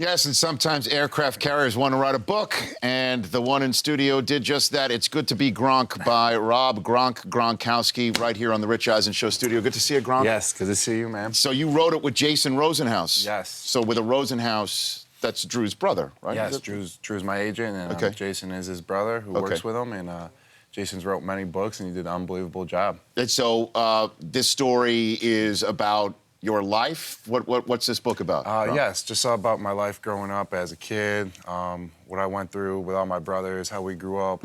Yes, and sometimes aircraft carriers want to write a book, and the one in studio did just that. It's Good to Be Gronk by Rob Gronkowski right here on the Rich Eisen Show studio. Good to see you, Gronk. Yes, good to see you, man. So you wrote it with Jason Rosenhaus. Yes. So with a Rosenhaus, that's Drew's brother, right? Yes, Drew's my agent, and Jason is his brother who works with him, and Jason's wrote many books, and he did an unbelievable job. And so this story is about your life. What's this book about? Yes, just about my life growing up as a kid, what I went through with all my brothers, how we grew up,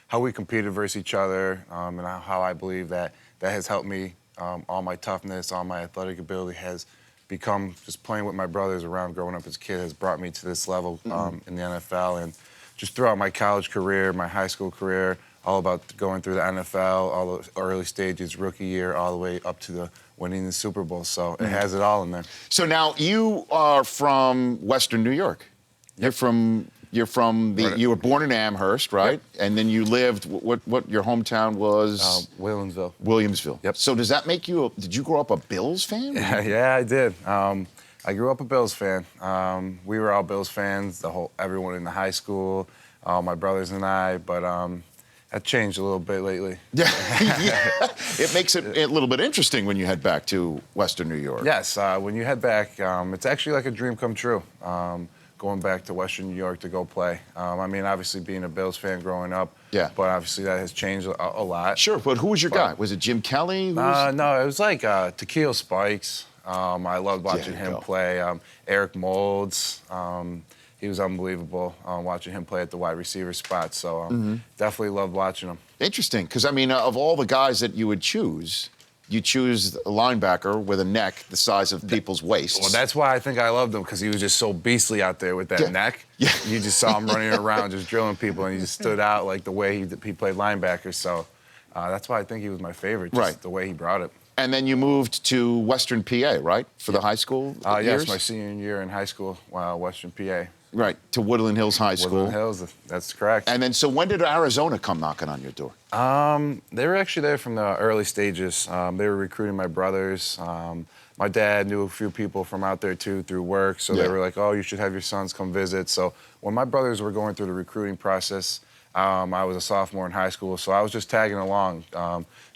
how we competed versus each other, and how I believe that has helped me. All my toughness, all my athletic ability has become just playing with my brothers around growing up as a kid has brought me to this level in the NFL. And just throughout my college career, my high school career, all about going through the NFL, all the early stages, rookie year, all the way up to the winning the Super Bowl. So it has it all in there. So now you are from Western New York. Yep. You were born in Amherst, right? Yep. And then you lived, what your hometown was? Williamsville. Williamsville. Yep. So does that make you, did you grow up a Bills fan? Yeah, I did. I grew up a Bills fan. We were all Bills fans, everyone in the high school, my brothers and I, but that changed a little bit lately. Yeah. It makes it a little bit interesting when you head back to Western New York. Yes, when you head back, it's actually like a dream come true, going back to Western New York to go play. I mean, obviously being a Bills fan growing up, but obviously that has changed a lot. Sure, but who was your guy? Was it Jim Kelly? No, it was like Tequila Spikes. I loved watching him play. Eric Moulds. He was unbelievable watching him play at the wide receiver spot. So definitely loved watching him. Interesting, because I mean, of all the guys that you would choose, you choose a linebacker with a neck the size of people's waists. Well, that's why I think I loved him, because he was just so beastly out there with that neck. Yeah. You just saw him running around, just drilling people, and he just stood out like the way he played linebacker. So that's why I think he was my favorite, just the way he brought it. And then you moved to Western PA, right, for the high school years? Yes, my senior year in high school, Western PA. Right, to Woodland Hills High School. Woodland Hills, that's correct. And then, so when did Arizona come knocking on your door? They were actually there from the early stages. They were recruiting my brothers. My dad knew a few people from out there, too, through work. So they were like, oh, you should have your sons come visit. So when my brothers were going through the recruiting process, I was a sophomore in high school. So I was just tagging along,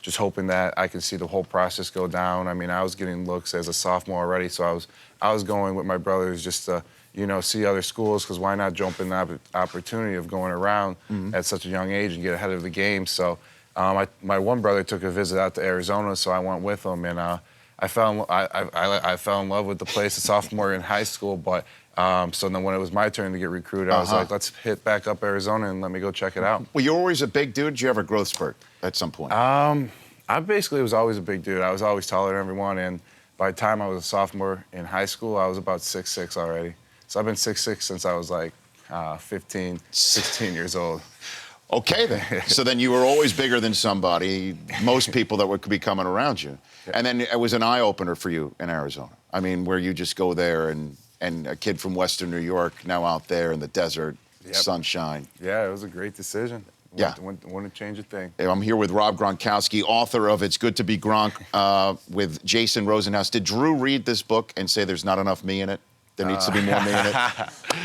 just hoping that I could see the whole process go down. I mean, I was getting looks as a sophomore already. So I was going with my brothers just to, see other schools, because why not jump in the opportunity of going around at such a young age and get ahead of the game. So my one brother took a visit out to Arizona, so I went with him, and I fell in love with the place as a sophomore in high school. But so then when it was my turn to get recruited, I was like, let's hit back up Arizona and let me go check it out. Well, you're always a big dude. Did you have a growth spurt at some point? I basically was always a big dude. I was always taller than everyone, and by the time I was a sophomore in high school, I was about 6'6" already. So I've been 6'6" since I was like 15, 16 years old. Okay, then. So then you were always bigger than somebody, most people that would be coming around you. Yeah. And then it was an eye-opener for you in Arizona. I mean, where you just go there and a kid from Western New York now out there in the desert, sunshine. Yeah, it was a great decision. Wouldn't change a thing. I'm here with Rob Gronkowski, author of It's Good to Be Gronk, with Jason Rosenhaus. Did Drew read this book and say there's not enough me in it? There needs to be more me in it.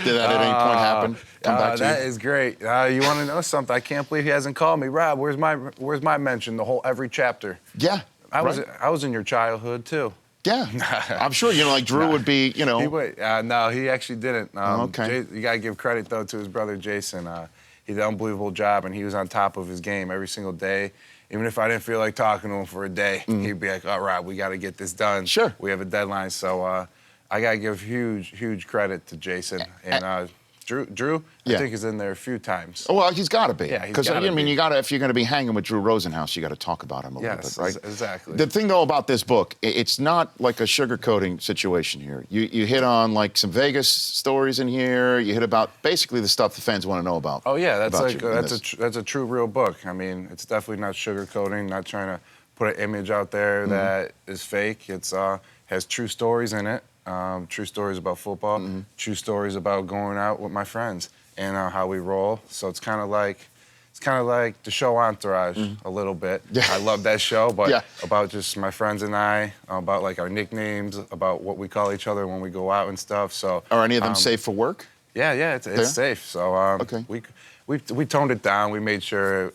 Did that at any point happen? Come back to that you? Is great. You want to know something? I can't believe he hasn't called me. Rob, where's my mention? Every chapter. Yeah. I was in your childhood too. Yeah. I'm sure, like Drew would be, No, he actually didn't. Okay. You got to give credit, though, to his brother, Jason. He did an unbelievable job, and he was on top of his game every single day. Even if I didn't feel like talking to him for a day, he'd be like, all right, we got to get this done. Sure. We have a deadline. So I got to give huge credit to Jason. And Drew, I think, is in there a few times. Oh, well, he's got to be. Yeah, because I mean, if you're going to be hanging with Drew Rosenhaus, you got to talk about him a little bit, right? Exactly. The thing, though, about this book, it's not like a sugarcoating situation here. You hit on like some Vegas stories in here. You hit about basically the stuff the fans want to know about. Oh yeah, that's a true, real book. I mean, it's definitely not sugarcoating. Not trying to put an image out there that is fake. It's has true stories in it. True stories about football, true stories about going out with my friends and how we roll. So it's kind of like it's kind of like the show Entourage a little bit. Yeah. I love that show, but about just my friends and I, about like our nicknames, about what we call each other when we go out and stuff. So are any of them safe for work? Yeah, it's safe. So okay. We toned it down. We made sure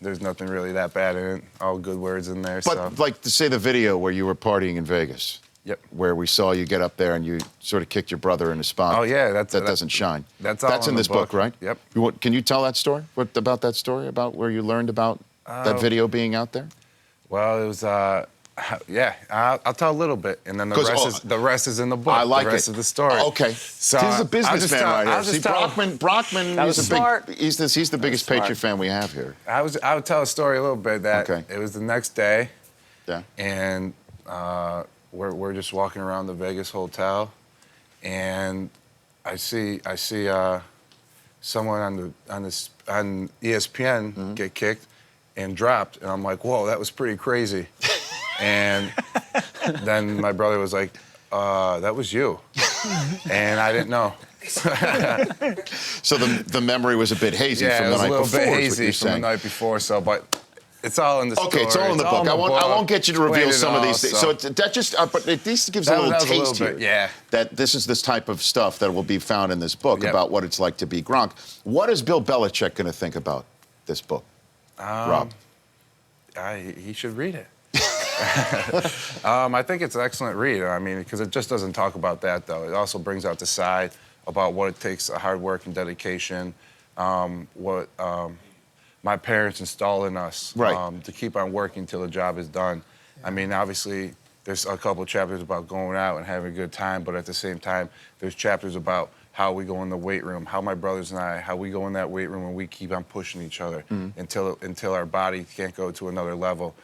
there's nothing really that bad in it. All good words in there. But like to say the video where you were partying in Vegas. Yep. Where we saw you get up there and you sort of kicked your brother in the spot. Oh yeah, that doesn't shine. That's all in this book, right? Yep. Can you tell that story? What about that story? About where you learned about that video being out there? Well, it was. Yeah, I'll tell a little bit, and then the rest is in the book. I like the rest of the story. Okay, so he's a businessman right here. See, Brockman, he's the biggest Patriot fan we have here. I would tell a story a little bit that it was the next day. Yeah. And we're just walking around the Vegas hotel, and I see someone on ESPN get kicked and dropped, and I'm like, whoa, that was pretty crazy. And then my brother was like, that was you. And I didn't know. So the memory was a bit hazy from the night before. Yeah, it was a little bit hazy from the night before, but it's all in the story. Okay, it's all in the book. I won't get you to reveal some of these things. So that just, but at least gives a little taste here. Yeah. That this is this type of stuff that will be found in this book about what it's like to be Gronk. What is Bill Belichick going to think about this book, Rob? He should read it. I think it's an excellent read. I mean, because it just doesn't talk about that, though. It also brings out the side about what it takes, hard work and dedication, what my parents installed in us to keep on working till the job is done. I mean, obviously, there's a couple of chapters about going out and having a good time, but at the same time, there's chapters about how we go in the weight room, how my brothers and I, how we go in that weight room and we keep on pushing each other until our body can't go to another level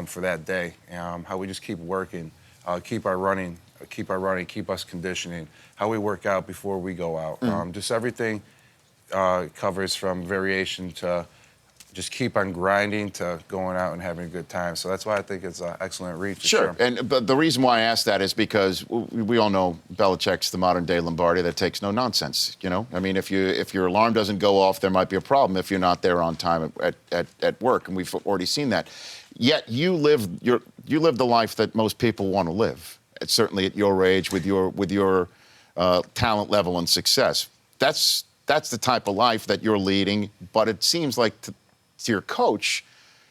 for that day. How we just keep working, keep us conditioning, how we work out before we go out. Just everything covers from variation to just keep on grinding to going out and having a good time. So that's why I think it's an excellent read. Sure. But the reason why I asked that is because we all know Belichick's the modern day Lombardi that takes no nonsense. You know, I mean, if your alarm doesn't go off, there might be a problem if you're not there on time at work, and we've already seen that. Yet you live the life that most people want to live. It's certainly at your age, with your talent level and success. That's the type of life that you're leading. But it seems like to your coach,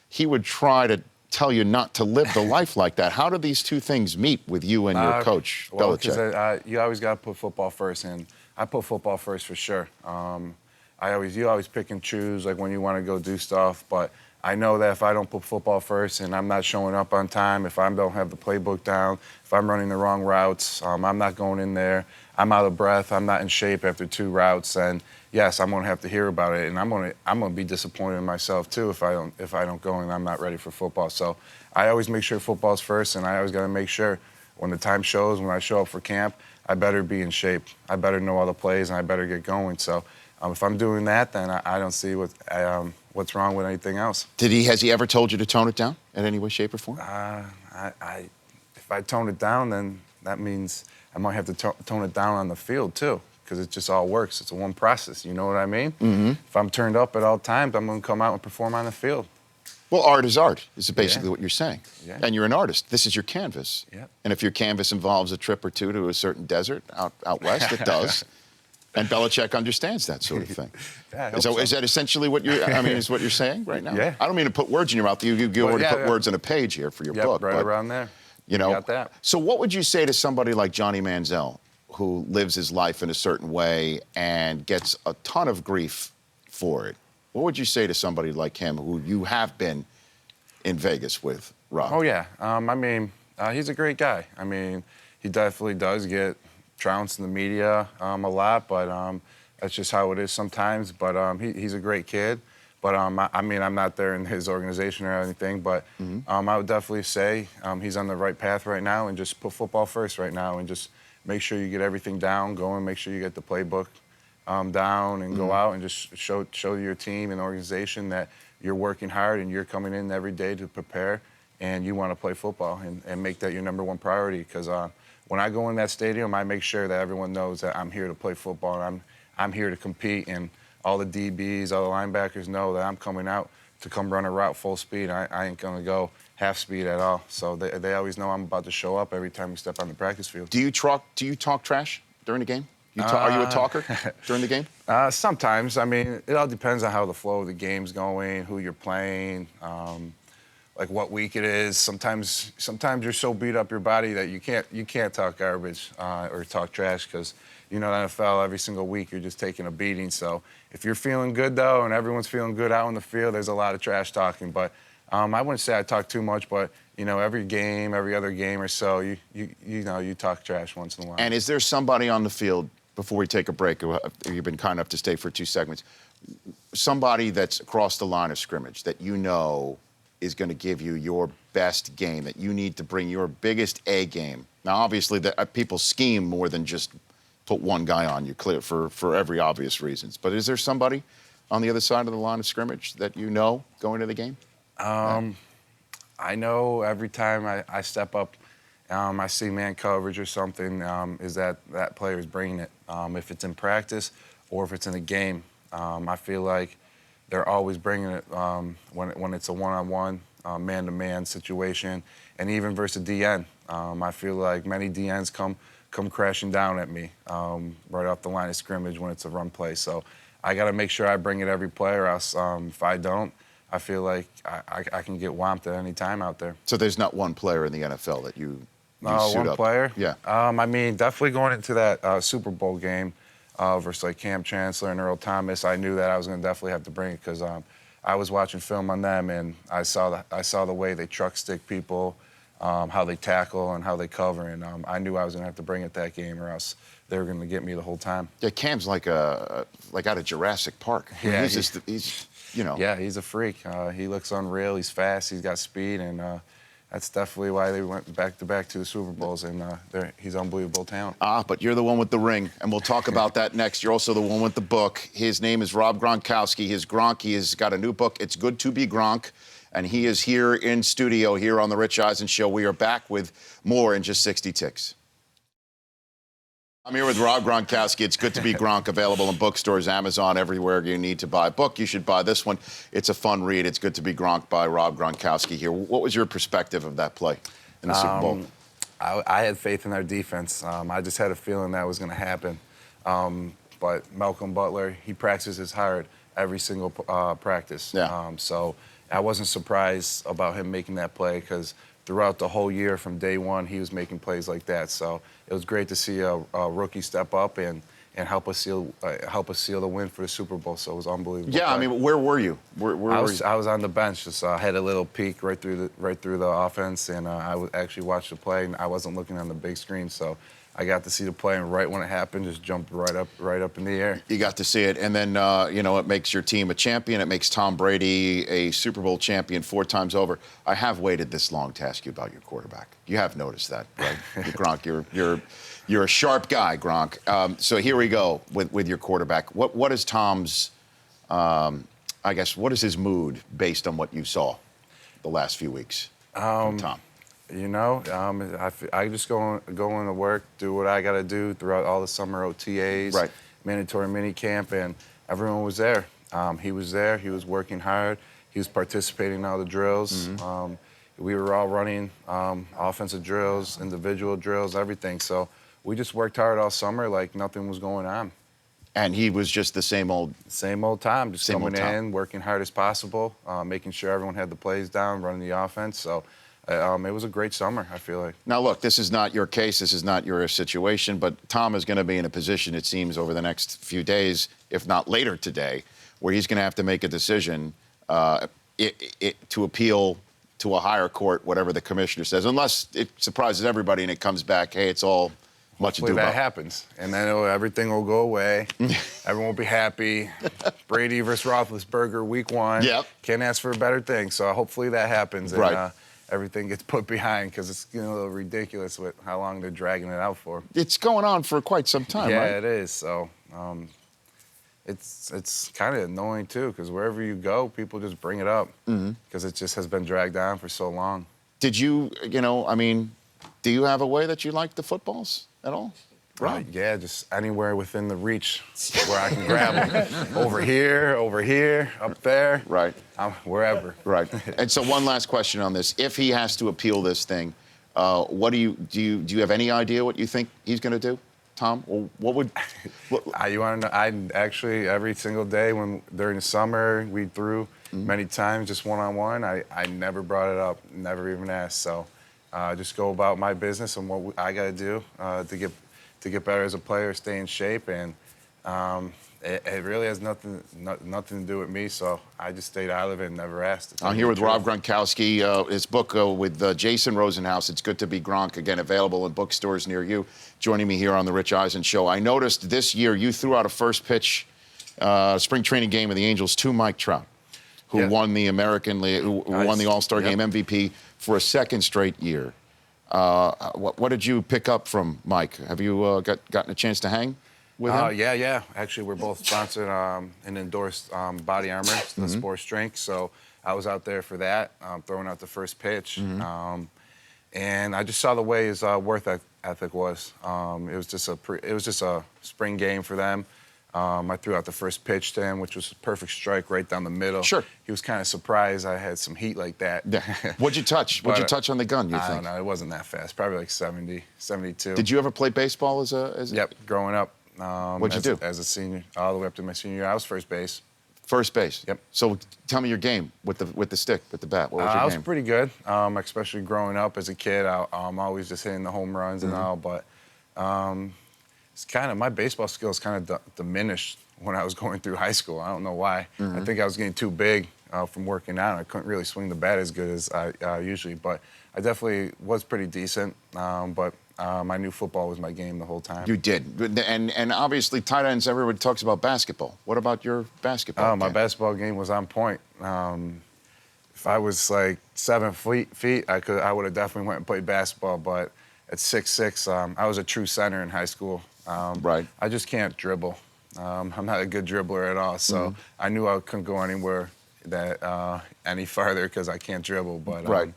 he would try to tell you not to live the life like that. How do these two things meet with you and your coach, Belichick? You always got to put football first, and I put football first for sure. You always pick and choose, like when you want to go do stuff, but I know that if I don't put football first and I'm not showing up on time, if I don't have the playbook down, if I'm running the wrong routes, I'm not going in there, I'm out of breath, I'm not in shape after 2 routes, and yes, I'm going to have to hear about it, and I'm going to be disappointed in myself too if I don't go and I'm not ready for football. So I always make sure football's first, and I always got to make sure when the time shows, when I show up for camp, I better be in shape. I better know all the plays, and I better get going. So if I'm doing that, then I don't see what's wrong with anything else. Has he ever told you to tone it down in any way, shape, or form? If I tone it down, then that means I might have to tone it down on the field too, because it just all works. It's a one process. You know what I mean? Mm-hmm. If I'm turned up at all times, I'm going to come out and perform on the field. Well, art is art, is basically what you're saying. Yeah. And you're an artist. This is your canvas. Yeah. And if your canvas involves a trip or two to a certain desert out west, it does. And Belichick understands that sort of thing. Is that essentially what is what you're saying right now? Yeah. I don't mean to put words in your mouth. You already put words on a page here for your book. Right around there. You know. Got that. So what would you say to somebody like Johnny Manziel, who lives his life in a certain way and gets a ton of grief for it? What would you say to somebody like him, who you have been in Vegas with, Rob? Oh, yeah. He's a great guy. I mean, he definitely does get trounced in the media a lot, but that's just how it is sometimes. But he's a great kid. But, I'm not there in his organization or anything, but I would definitely say he's on the right path right now, and just put football first right now, and just make sure you get everything down, going, make sure you get the playbook down, and go out and just show your team and organization that you're working hard and you're coming in every day to prepare, and you want to play football and make that your #1 priority. Because when I go in that stadium, I make sure that everyone knows that I'm here to play football, and I'm here to compete, and all the DBs, all the linebackers know that I'm coming out to come run a route full speed. I ain't gonna go half speed at all. So they always know I'm about to show up every time we step on the practice field. Do you talk trash during the game? Are you a talker during the game? Sometimes. I mean, it all depends on how the flow of the game's going, who you're playing, like what week it is. Sometimes you're so beat up your body that you can't talk garbage or talk trash because you know the NFL every single week you're just taking a beating. So if you're feeling good though and everyone's feeling good out in the field, there's a lot of trash talking. But I wouldn't say I talk too much, but you know every other game or so you talk trash once in a while. And is there somebody on the field, before we take a break, you've been kind enough to stay for 2 segments, somebody that's across the line of scrimmage that you know is going to give you your best game, that you need to bring your biggest A game? Now, obviously, people scheme more than just put one guy on you, clear for every obvious reasons. But is there somebody on the other side of the line of scrimmage that you know going to the game? I know every time I step up, I see man coverage or something, is that player is bringing it. If it's in practice or if it's in a game, I feel like they're always bringing it when it's a one-on-one, man-to-man situation, and even versus DN. I feel like many DNs come crashing down at me right off the line of scrimmage when it's a run play. So I got to make sure I bring it every play, or else if I don't, I feel like I can get whomped at any time out there. So there's not one player in the NFL that you suit one up? player? Yeah. I mean, definitely going into that Super Bowl game versus like Cam Chancellor and Earl Thomas, I knew that I was going to definitely have to bring it because I was watching film on them and I saw the way they truck stick people, how they tackle and how they cover, and I knew I was going to have to bring it that game or else they were going to get me the whole time. Yeah, Cam's like out of Jurassic Park. Yeah, he's you know. Yeah, he's a freak. He looks unreal. He's fast. He's got speed, and that's definitely why they went back-to-back to the Super Bowls, and he's unbelievable talent. But you're the one with the ring, and we'll talk about that next. You're also the one with the book. His name is Rob Gronkowski. His Gronk, he has got a new book. It's Good to Be Gronk, and he is here in studio here on The Rich Eisen Show. We are back with more in just 60 ticks. I'm here with Rob Gronkowski. It's Good to Be Gronk, available in bookstores, Amazon, everywhere you need to buy a book. You should buy this one. It's a fun read. It's Good to Be Gronk by Rob Gronkowski here. What was your perspective of that play in the Super Bowl? I had faith in our defense. I just had a feeling that was going to happen. But Malcolm Butler, he practices hard every single practice. Yeah. So I wasn't surprised about him making that play because throughout the whole year from day one, he was making plays like that. So it was great to see a rookie step up and help us seal the win for the Super Bowl. So it was unbelievable. Yeah, I mean, where were you? Where were you? I was on the bench, just had a little peek right through the offense, and I actually watched the play, and I wasn't looking on the big screen, so I got to see the play, and right when it happened, just jumped right up in the air. You got to see it, and then it makes your team a champion. It makes Tom Brady a Super Bowl champion 4 times over. I have waited this long to ask you about your quarterback. You have noticed that, right? Gronk, you're a sharp guy, Gronk. So here we go with your quarterback. What is Tom's? What is his mood based on what you saw the last few weeks from Tom? I just go into work, do what I got to do throughout all the summer OTAs, right. Mandatory mini camp, and everyone was there. He was there. He was working hard. He was participating in all the drills. Mm-hmm. We were all running offensive drills, individual drills, everything. So we just worked hard all summer like nothing was going on. And he was just the same old Tom, just coming in, working hard as possible, making sure everyone had the plays down, running the offense. So it was a great summer, I feel like. Now, look, this is not your case. This is not your situation. But Tom is going to be in a position, it seems, over the next few days, if not later today, where he's going to have to make a decision to appeal to a higher court, whatever the commissioner says, unless it surprises everybody and it comes back, hey, it's all much ado about. That happens, and then everything will go away. Everyone will be happy. Brady versus Roethlisberger, week 1. Yep. Can't ask for a better thing. So hopefully that happens. Right. And, everything gets put behind because it's a little ridiculous with how long they're dragging it out for. It's going on for quite some time, yeah, right? Yeah, it is. So it's kind of annoying, too, because wherever you go, people just bring it up because it just has been dragged on for so long. Did you, do you have a way that you like the footballs at all? Right. Yeah, just anywhere within the reach where I can grab them. Over here, up there. Right. Wherever. Right. And so one last question on this. If he has to appeal this thing, what do you have any idea what you think he's going to do, Tom? Or what would... You want to know? I actually, every single day during the summer, we threw many times, just one-on-one. I never brought it up, never even asked. So just go about my business and what I got to do to get better as a player, stay in shape, and it really has nothing to do with me. So I just stayed out of it and never asked. I'm here with Rob Gronkowski. His book with Jason Rosenhaus, It's Good to Be Gronk, again, available in bookstores near you. Joining me here on the Rich Eisen Show. I noticed this year you threw out a first pitch spring training game of the Angels to Mike Trout, who won the American League, who won the All-Star Game MVP for a second straight year. What did you pick up from Mike? Have you gotten a chance to hang with him? Yeah. Actually, we're both sponsored and endorsed Body Armor, the sports drink. So I was out there for that, throwing out the first pitch. And I just saw the way his work ethic was. It was just a spring game for them. I threw out the first pitch to him, which was a perfect strike right down the middle. Sure. He was kind of surprised I had some heat like that. What'd you touch? What'd you touch on the gun, you think? I don't know. It wasn't that fast. Probably like 70, 72. Did you ever play baseball as a... Yep, growing up. What'd you do? As a senior, all the way up to my senior year. I was first base. First base? Yep. So tell me your game with the stick, with the bat. What was your game? I was pretty good, especially growing up as a kid. I'm always just hitting the home runs and all, but it's kind of, my baseball skills kind of diminished when I was going through high school. I don't know why. I think I was getting too big from working out. I couldn't really swing the bat as good as I usually, but I definitely was pretty decent, but I knew football was my game the whole time. You did. And obviously tight ends, everybody talks about basketball. What about your basketball game? My basketball game was on point. If I was like 7 feet, I would have definitely went and played basketball, but at 6'6", I was a true center in high school. Right. I just can't dribble. I'm not a good dribbler at all, so I knew I couldn't go anywhere any farther because I can't dribble. But right.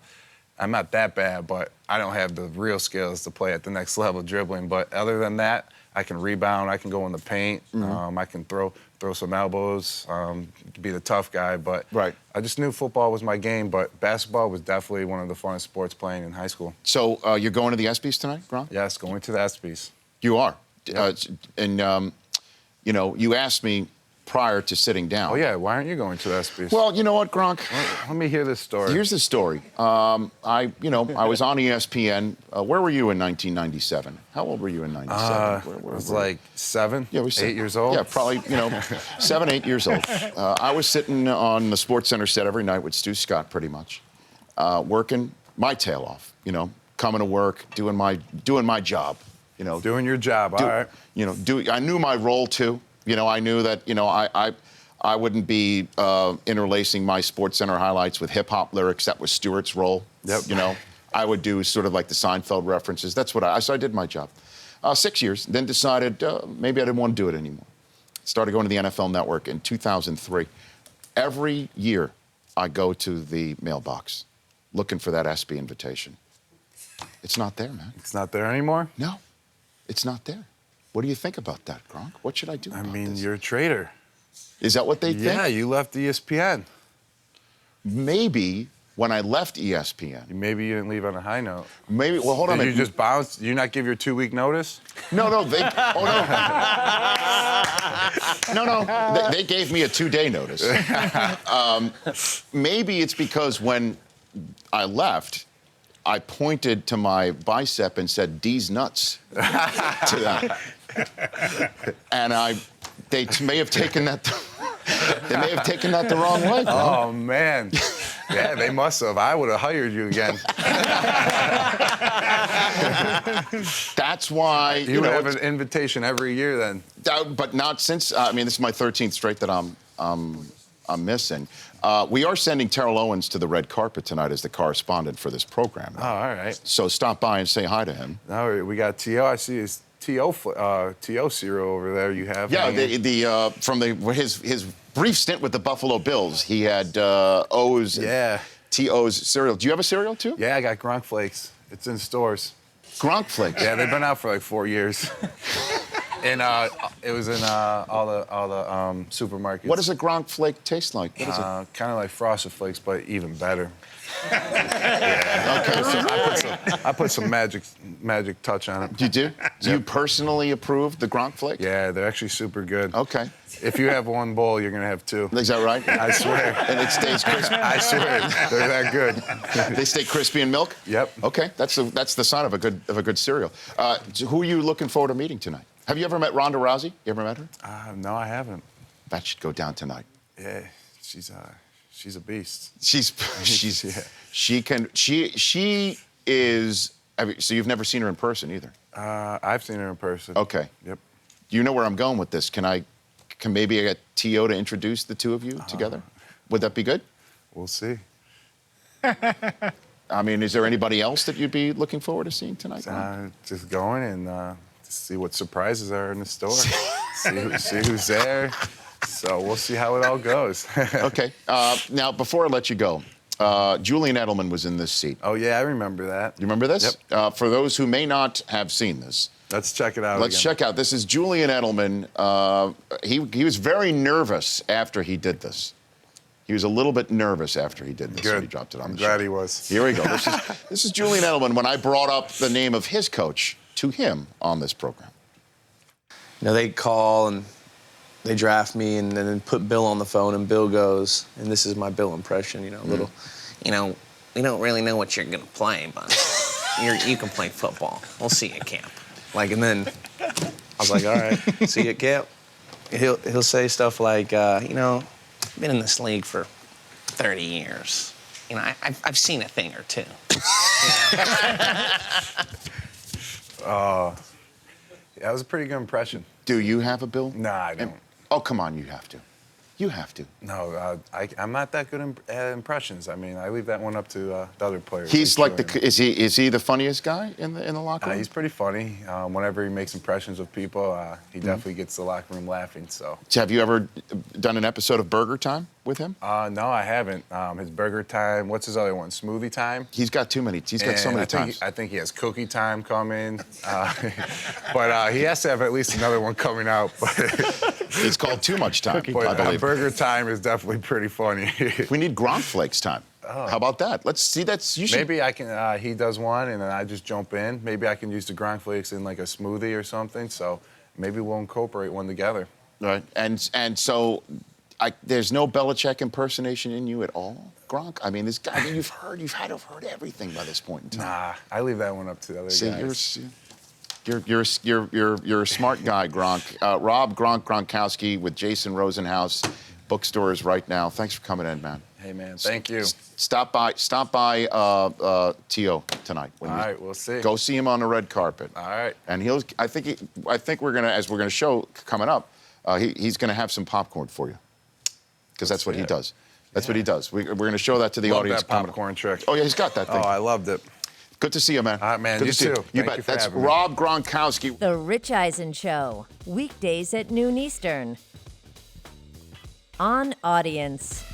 I'm not that bad, but I don't have the real skills to play at the next level dribbling. But other than that, I can rebound, I can go in the paint, I can throw some elbows, be the tough guy. But right. I just knew football was my game, but basketball was definitely one of the funnest sports playing in high school. So you're going to the ESPYs tonight, Gronk? Yes, going to the ESPYs. You are. Yep. You know, you asked me prior to sitting down. Oh, yeah. Why aren't you going to the ESPYs? Well, you know what, Gronk? Let me hear this story. Here's the story. I was on ESPN. Where were you in 1997? How old were you in 97? I was like 7, yeah, 8 years old. Yeah, probably, 7, 8 years old. I was sitting on the Sports Center set every night with Stu Scott, pretty much, working my tail off, coming to work, doing my job. Doing your job, all right. I knew my role too. I knew that, I wouldn't be interlacing my Sports Center highlights with hip hop lyrics. That was Stewart's role. Yep. I would do sort of like the Seinfeld references. That's what so I did my job. 6 years, then decided maybe I didn't want to do it anymore. Started going to the NFL Network in 2003. Every year I go to the mailbox looking for that ESPY invitation. It's not there, man. It's not there anymore? No. It's not there. What do you think about that, Gronk? What should I do about this? You're a traitor. Is that what they think? Yeah, you left ESPN. Maybe when I left ESPN. Maybe you didn't leave on a high note. Maybe, well, hold on a minute. Did you just bounce? Did you not give your 2-week notice? No, they gave me a 2-day notice. Maybe it's because when I left, I pointed to my bicep and said, "D's nuts," to that. And they may have taken that the wrong way. Oh, man. Yeah, they must have. I would have hired you again. That's why, you would have an invitation every year then. But not since, this is my 13th straight that I'm missing. We are sending Terrell Owens to the red carpet tonight as the correspondent for this program. Oh, all right. So stop by and say hi to him. All right, we got T.O. I see his T.O. cereal over there you have. Yeah, from his brief stint with the Buffalo Bills, he had O's. Yeah. T.O.'s cereal. Do you have a cereal too? Yeah, I got Gronk Flakes. It's in stores. Gronk flakes. Yeah, they've been out for like 4 years. And it was in all the supermarkets. What does a Gronk flake taste like? What is it? Kind of like Frosted Flakes, but even better. Okay, so I put some magic touch on it. you do? Do you personally approve the Gronk flake? Yeah, they're actually super good. Okay. If you have one bowl, you're gonna have two. Is that right? I swear. And it stays crispy. I swear, they're that good. They stay crispy in milk? Yep. Okay, that's the sign of a good cereal. Who are you looking forward to meeting tonight? Have you ever met Ronda Rousey? You ever met her? No, I haven't. That should go down tonight. Yeah, she's a beast. She is. So you've never seen her in person either? I've seen her in person. Okay. Yep. You know where I'm going with this. Can maybe I get T.O. to introduce the two of you together? Would that be good? We'll see. I mean, is there anybody else that you'd be looking forward to seeing tonight? Just going and see what surprises are in the store. see who's there. So we'll see how it all goes. Okay. Now, before I let you go, Julian Edelman was in this seat. Oh, yeah, I remember that. You remember this? Yep. For those who may not have seen this, let's check it out. Let's check out. This is Julian Edelman. He was very nervous after he did this. He was a little bit nervous after he did this. Good. When he dropped it on I'm the glad show. he was. Here we go. This is Julian Edelman when I brought up the name of his coach to him on this program. You know, they call and they draft me and then put Bill on the phone and Bill goes, and this is my Bill impression, you know, little, You know, we don't really know what you're gonna play, but you can play football. We'll see you at camp. like, and then I was like, all right, see you at camp. He'll say stuff like, you know, I've been in this league for 30 years. You know, I've seen a thing or two. That was a pretty good impression. Do you have a Bill? Nah, I don't. Oh, come on, you have to. You have to. No, I'm not that good at impressions. I mean, I leave that one up to the other players. He's like Julian. is he the funniest guy in the locker room? He's pretty funny. Whenever he makes impressions of people, he definitely gets the locker room laughing. So. Have you ever done an episode of Burger Time with him? No, I haven't. His Burger Time. What's his other one? Smoothie Time. He's got too many. He's got so many times. I think he has Cookie Time coming, but he has to have at least another one coming out. It's called Too Much Time, I believe. Burger Time is definitely pretty funny. We need Gronk Flakes time. Oh. How about that? Let's see. Maybe I can. He does one, and then I just jump in. Maybe I can use the Gronk Flakes in like a smoothie or something. So maybe we'll incorporate one together. Right. And so, there's no Belichick impersonation in you at all, Gronk. I mean, this guy. I mean, you've heard everything by this point in time. Nah, I leave that one up to the other guys. You're a smart guy, Gronk. Rob Gronkowski with Jason Rosenhaus, bookstores right now. Thanks for coming in, man. Hey, man, thank you. Stop by T.O. tonight. All right, we'll see. Go see him on the red carpet. All right. And I think we're gonna, as we're gonna show coming up, he's gonna have some popcorn for you, because that's what he does. That's what he does. We're gonna show that to the audience. That popcorn trick. Oh yeah, he's got that thing. Oh, I loved it. Good to see you, man. All right, man. Good You to see too. You Thank bet. you for That's having me. Rob Gronkowski. The Rich Eisen Show, weekdays at noon Eastern. On Audience.